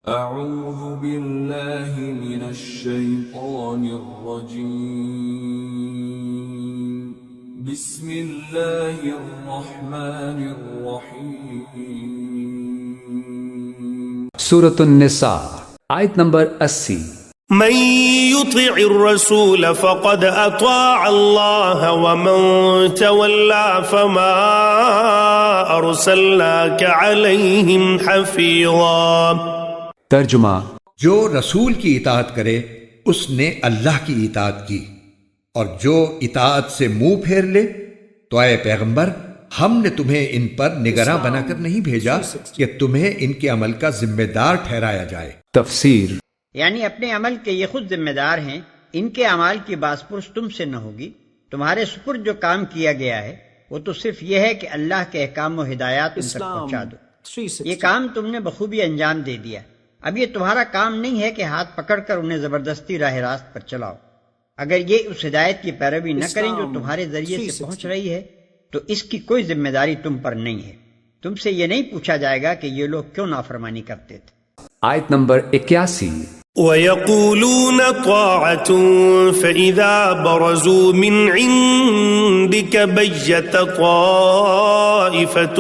أعوذ بالله من الشيطان الرجيم بسم الله الرحمن الرحيم سورة النساء آیت نمبر 80۔ من يطع الرسول فقد اطاع الله ومن تولى فما ارسلناك عليهم حفيظا۔ ترجمہ: جو رسول کی اطاعت کرے اس نے اللہ کی اطاعت کی، اور جو اطاعت سے منہ پھیر لے تو اے پیغمبر ہم نے تمہیں ان پر نگراں بنا کر نہیں بھیجا کہ تمہیں ان کے عمل کا ذمہ دار ٹھہرایا جائے۔ تفسیر: یعنی اپنے عمل کے یہ خود ذمہ دار ہیں، ان کے اعمال کی باز پرس تم سے نہ ہوگی۔ تمہارے سپرد جو کام کیا گیا ہے وہ تو صرف یہ ہے کہ اللہ کے احکام و ہدایات ان تک پہنچا دو۔ یہ کام تم نے بخوبی انجام دے دیا۔ اب یہ تمہارا کام نہیں ہے کہ ہاتھ پکڑ کر انہیں زبردستی راہ راست پر چلاؤ۔ اگر یہ اس ہدایت کی پیروی نہ کریں جو تمہارے ذریعے سے پہنچ رہی ہے تو اس کی کوئی ذمہ داری تم پر نہیں ہے۔ تم سے یہ نہیں پوچھا جائے گا کہ یہ لوگ کیوں نافرمانی کرتے تھے۔ آیت نمبر 81۔ وَيَقُولُونَ طَاعَةٌ فَإِذَا بَرَزُوا مِنْ عِنْدِكَ بَيَّتَ طَائِفَةٌ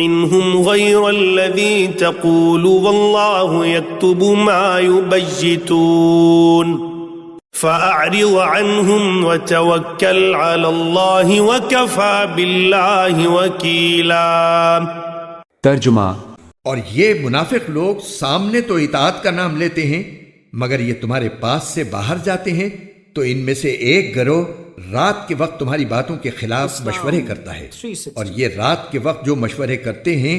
مِّنْهُمْ غَيْرَ الَّذِي تَقُولُ وَاللَّهُ يَكْتُبُ مَا يُبَيِّتُونَ فَأَعْرِضْ عَنْهُمْ وَتَوَكَّلْ عَلَى اللَّهِ وَكَفَى بِاللَّهِ وَكِيلًا۔ ترجمہ: اور یہ منافق لوگ سامنے تو اطاعت کا نام لیتے ہیں، مگر یہ تمہارے پاس سے باہر جاتے ہیں تو ان میں سے ایک گروہ رات کے وقت تمہاری باتوں کے خلاف مشورے کرتا ہے، اور یہ رات کے وقت جو مشورے کرتے ہیں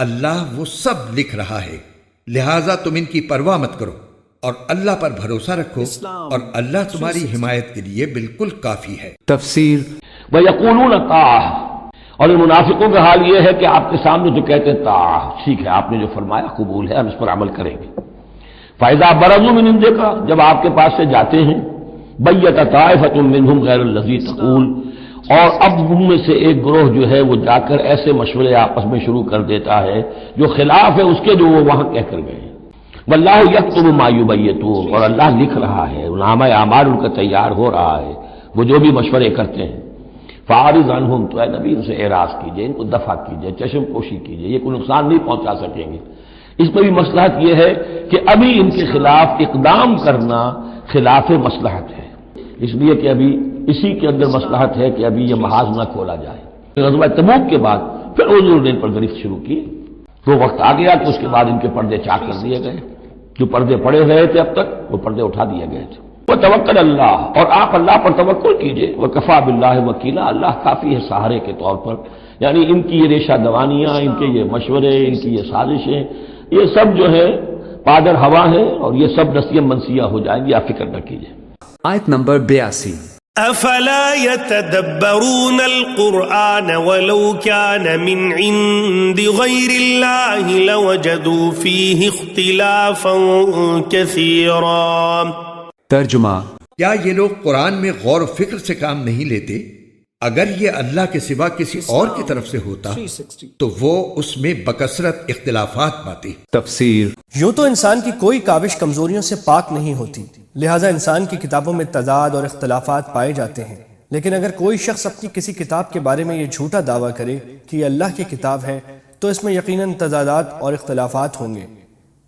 اللہ وہ سب لکھ رہا ہے، لہٰذا تم ان کی پرواہ مت کرو اور اللہ پر بھروسہ رکھو، اور اللہ تمہاری حمایت کے لیے بالکل کافی ہے۔ تفسیر: وَيَقُولُونَ طَاعَةٌ، اور ان منافقوں کا حال یہ ہے کہ آپ کے سامنے جو کہتے ہیں طاعہ، ٹھیک ہے آپ نے جو فرمایا قبول ہے، ہم اس پر عمل کریں گے۔ فَإِذَا بَرَزُوا مِنْ عِنْدِكَ، جب آپ کے پاس سے جاتے ہیں، بَيَّتَ طَائِفَةٌ مِّنْهُمْ غَيْرَ الَّذِي تَقُولُ، اور اب ان میں سے ایک گروہ جو ہے وہ جا کر ایسے مشورے آپس میں شروع کر دیتا ہے جو خلاف ہے اس کے جو وہ وہاں کہہ کر گئے ہیں۔ وَاللَّهُ يَكْتُبُ مَا يُبَيِّتُونَ، اور اللہ لکھ رہا ہے، نامہ اعمال ان کا تیار ہو رہا ہے، وہ جو بھی مشورے کرتے ہیں۔ فَأَعْرِضْ عَنْهُمْ، تو اے نبی ان سے اعراض کیجئے، ان کو دفع کیجئے، چشم پوشی کیجئے، یہ کوئی نقصان نہیں پہنچا سکیں گے۔ اس میں بھی مصلحت یہ ہے کہ ابھی ان کے خلاف اقدام کرنا خلاف مصلحت ہے، اس لیے کہ ابھی اسی کے اندر مصلحت ہے کہ ابھی یہ محاذ نہ کھولا جائے۔ غزوہ تبوک کے بعد پھر حضور نے ان پر گرفت شروع کی، وہ وقت آ گیا کہ اس کے بعد ان کے پردے چاک کر دیے گئے، جو پردے پڑے رہے تھے اب تک وہ پردے اٹھا دیے گئے تھے۔ وَتَوَكَّلْ اللہ، اور آپ اللہ پر توکل کیجئے، وَكَفَى بِاللَّهِ وَكِيلًا، اللہ کافی ہے سہارے کے طور پر۔ یعنی ان کی یہ ریشہ دوانیاں، ان کے یہ مشورے، ان کی یہ سازشیں، یہ سب جو ہے پادر ہوا ہے، اور یہ سب نسیہ منسیہ ہو جائیں گی، آپ فکر نہ کیجئے۔ آیت نمبر 82۔ افلا يتدبرون القرآن ولو كان من عند غير الله لوجدوا فيه اختلافا كثيرا۔ ترجمہ: کیا یہ لوگ قرآن میں غور و فکر سے کام نہیں لیتے؟ اگر یہ اللہ کے سوا کسی اور کی طرف سے ہوتا تو وہ اس میں بکثرت اختلافات پاتے۔ تفسیر: یوں تو انسان کی کوئی کاوش کمزوریوں سے پاک نہیں ہوتی، لہٰذا انسان کی کتابوں میں تضاد اور اختلافات پائے جاتے ہیں، لیکن اگر کوئی شخص اپنی کسی کتاب کے بارے میں یہ جھوٹا دعویٰ کرے کہ یہ اللہ کی کتاب ہے تو اس میں یقیناً تضادات اور اختلافات ہوں گے۔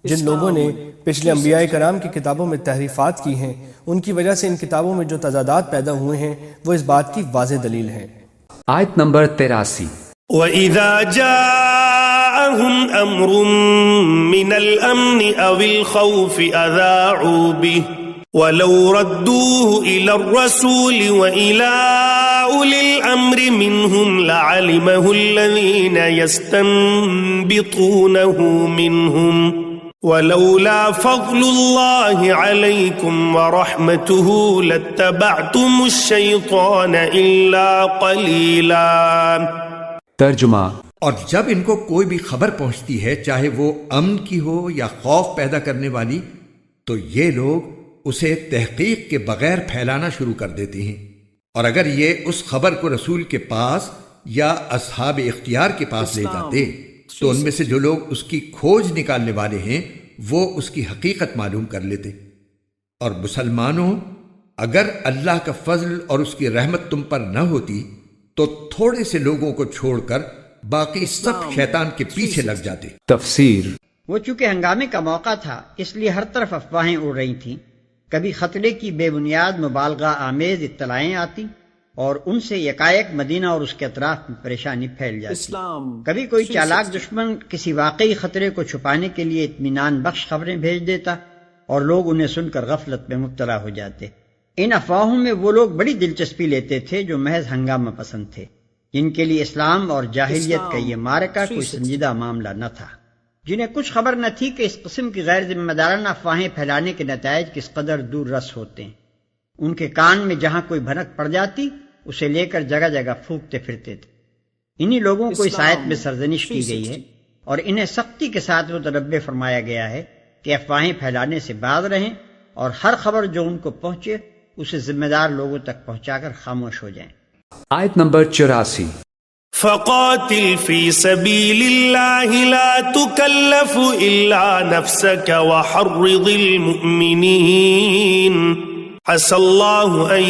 جن لوگوں نے پچھلے انبیاء کرام کی کتابوں میں تحریفات کی ہیں، ان کی وجہ سے ان کتابوں میں جو تضادات پیدا ہوئے ہیں وہ اس بات کی واضح دلیل ہے۔ آیت نمبر 83۔ وَإِذَا جَاءَهُمْ أَمْرٌ مِّنَ الْأَمْنِ أَوِ الْخَوْفِ أَذَاعُوا بِهِ وَلَوْ رَدُّوهُ إِلَى الرَّسُولِ وَإِلَى أُولِي الْأَمْرِ مِنْهُمْ لَعَلِمَهُ الَّذِينَ يَسْتَنبِطُونَهُ مِنْهُمْ وَلَوْلَا فَضْلُ اللَّهِ عَلَيْكُمْ وَرَحْمَتُهُ لَاتَّبَعْتُمُ الشَّيْطَانَ إِلَّا قَلِيلًا۔ ترجمہ: اور جب ان کو کوئی بھی خبر پہنچتی ہے، چاہے وہ امن کی ہو یا خوف پیدا کرنے والی، تو یہ لوگ اسے تحقیق کے بغیر پھیلانا شروع کر دیتے ہیں، اور اگر یہ اس خبر کو رسول کے پاس یا اصحاب اختیار کے پاس لے جاتے تو ان میں سے جو لوگ اس کی کھوج نکالنے والے ہیں وہ اس کی حقیقت معلوم کر لیتے۔ اور مسلمانوں، اگر اللہ کا فضل اور اس کی رحمت تم پر نہ ہوتی تو تھوڑے سے لوگوں کو چھوڑ کر باقی سب شیطان کے پیچھے لگ جاتے۔ تفسیر وہ چونکہ ہنگامے کا موقع تھا، اس لیے ہر طرف افواہیں اڑ رہی تھیں۔ کبھی خطرے کی بے بنیاد مبالغہ آمیز اطلاعیں آتی اور ان سے یکایک مدینہ اور اس کے اطراف میں پریشانی پھیل جاتی۔ کبھی کوئی چالاک دشمن کسی واقعی خطرے کو چھپانے کے لیے اطمینان بخش خبریں بھیج دیتا اور لوگ انہیں سن کر غفلت میں مبتلا ہو جاتے۔ ان افواہوں میں وہ لوگ بڑی دلچسپی لیتے تھے جو محض ہنگامہ پسند تھے، جن کے لیے اسلام اور جاہلیت کا یہ معرکہ کوئی سنجیدہ معاملہ نہ تھا، جنہیں کچھ خبر نہ تھی کہ اس قسم کی غیر ذمہ دارانہ افواہیں پھیلانے کے نتائج کس قدر دور رس ہوتے ہیں۔ ان کے کان میں جہاں کوئی بھنک پڑ جاتی اسے لے کر جگہ جگہ پھونکتے پھرتے تھے۔ انہی لوگوں کو اس آیت میں سرزنش کی گئی ہے اور انہیں سختی کے ساتھ متنبہ فرمایا گیا ہے کہ افواہیں پھیلانے سے باز رہیں اور ہر خبر جو ان کو پہنچے اسے ذمہ دار لوگوں تک پہنچا کر خاموش ہو جائیں۔ آیت نمبر 84۔ فقاتل في سبيل الله لا تكلف إلا نفسك وحرض المؤمنين عسى الله أن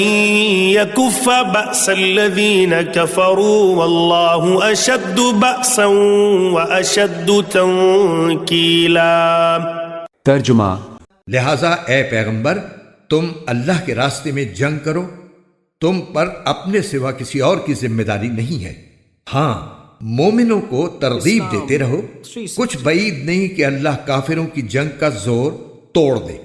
يكف بأس الذين كفروا والله أشد بأسا وأشد تنكيلا۔ ترجمہ لہذا اے پیغمبر، تم اللہ کے راستے میں جنگ کرو، تم پر اپنے سوا کسی اور کی ذمہ داری نہیں ہے۔ ہاں، مومنوں کو ترغیب دیتے رہو، کچھ بعید نہیں کہ اللہ کافروں کی جنگ کا زور توڑ دے،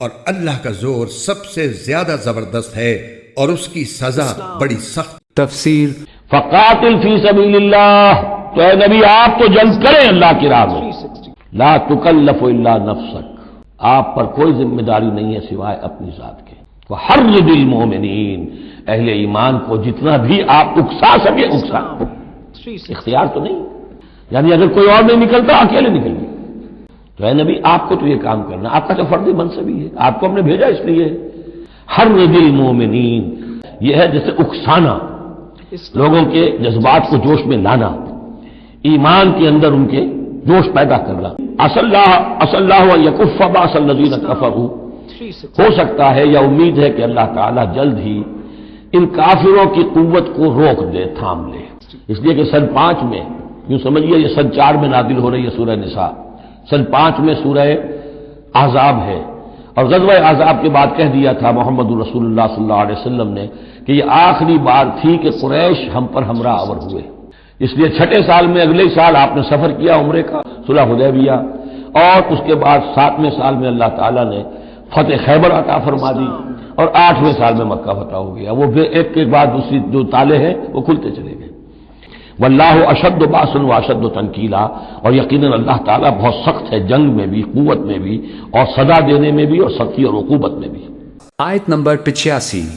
اور اللہ کا زور سب سے زیادہ زبردست ہے اور اس کی سزا بڑی سخت۔ تفسیر فقاتل فی سبیل اللہ، تو اے نبی آپ تو جنگ کریں اللہ کی راہ میں۔ لا تکلف الا نفسک، آپ پر کوئی ذمہ داری نہیں ہے سوائے اپنی ذات کے۔ وحرض المؤمنین، اہل ایمان کو جتنا بھی آپ اکسا سکے اکسا، اختیار تو نہیں، یعنی اگر کوئی اور نہیں نکلتا اکیلے نکلیے۔ تو اے نبی آپ کو تو یہ کام کرنا، آپ کا تو فرض منصب ہی ہے، آپ کو ہم نے بھیجا اس لیے۔ حرض المؤمنین، یہ ہے جیسے اکسانا، لوگوں کے جذبات کو جوش میں لانا، ایمان کے اندر ان کے جوش پیدا کرنا۔ عسى الله ان يكف بأس الذين كفروا، ہو سکتا ہے یا امید ہے کہ اللہ تعالیٰ جلد ہی ان کافروں کی قوت کو روک دے، تھام لے۔ اس لیے کہ سن 5 میں، یوں سمجھیے یہ سن 4 میں نازل ہو رہی ہے سورہ نساء، سن 5 میں سورہ احزاب ہے، اور غزوہ احزاب کے بعد کہہ دیا تھا محمد رسول اللہ صلی اللہ علیہ وسلم نے کہ یہ آخری بار تھی کہ قریش ہم پر ہمراہ آور ہوئے۔ اس لیے 6 سال میں اگلے سال آپ نے سفر کیا عمرے کا، صلح حدیبیہ، اور اس کے بعد 7ویں سال میں اللہ تعالیٰ نے فتح خیبر عطا فرما دی، اور 8ویں سال میں مکہ فتح ہو گیا۔ وہ ایک کے بعد دوسری جو تالے ہیں وہ کھلتے چلے گئے۔ واللہ اشد باسا واشد تنکیلا، اور یقیناً اللہ تعالیٰ بہت سخت ہے جنگ میں بھی، قوت میں بھی، اور سزا دینے میں بھی، اور سختی اور عقوبت میں بھی۔ آیت نمبر 85۔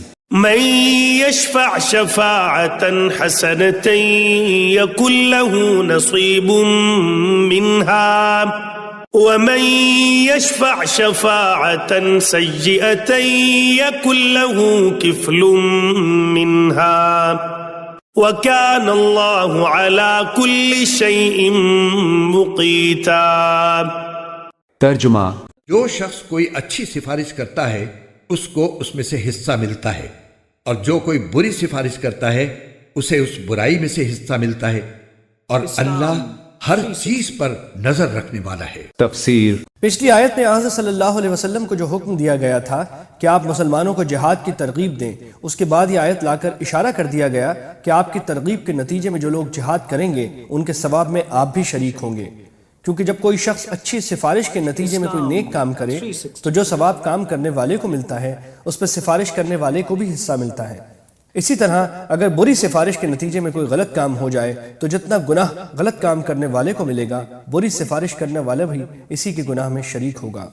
من يشفع شفاعة حسنة يكن له نصيب منها ومن يشفع شفاعة سيئة يكن له كفل منها وكان الله على كل شيء مقيتا۔ ترجمہ جو شخص کوئی اچھی سفارش کرتا ہے اس کو اس میں سے حصہ ملتا ہے، اور جو کوئی بری سفارش کرتا ہے اسے اس برائی میں سے حصہ ملتا ہے، اور اللہ ہر چیز پر نظر رکھنے والا ہے۔ تفسیر پچھلی آیت میں حضرت صلی اللہ علیہ وسلم کو جو حکم دیا گیا تھا کہ آپ مسلمانوں کو جہاد کی ترغیب دیں، اس کے بعد یہ آیت لا کر اشارہ کر دیا گیا کہ آپ کی ترغیب کے نتیجے میں جو لوگ جہاد کریں گے ان کے ثواب میں آپ بھی شریک ہوں گے، کیونکہ جب کوئی شخص اچھی سفارش کے نتیجے میں کوئی نیک کام کرے تو جو ثواب کام کرنے والے کو ملتا ہے اس پر سفارش کرنے والے کو بھی حصہ ملتا ہے۔ اسی طرح اگر بری سفارش کے نتیجے میں کوئی غلط کام ہو جائے تو جتنا گناہ غلط کام کرنے والے کو ملے گا، بری سفارش کرنے والا بھی اسی کے گناہ میں شریک ہوگا۔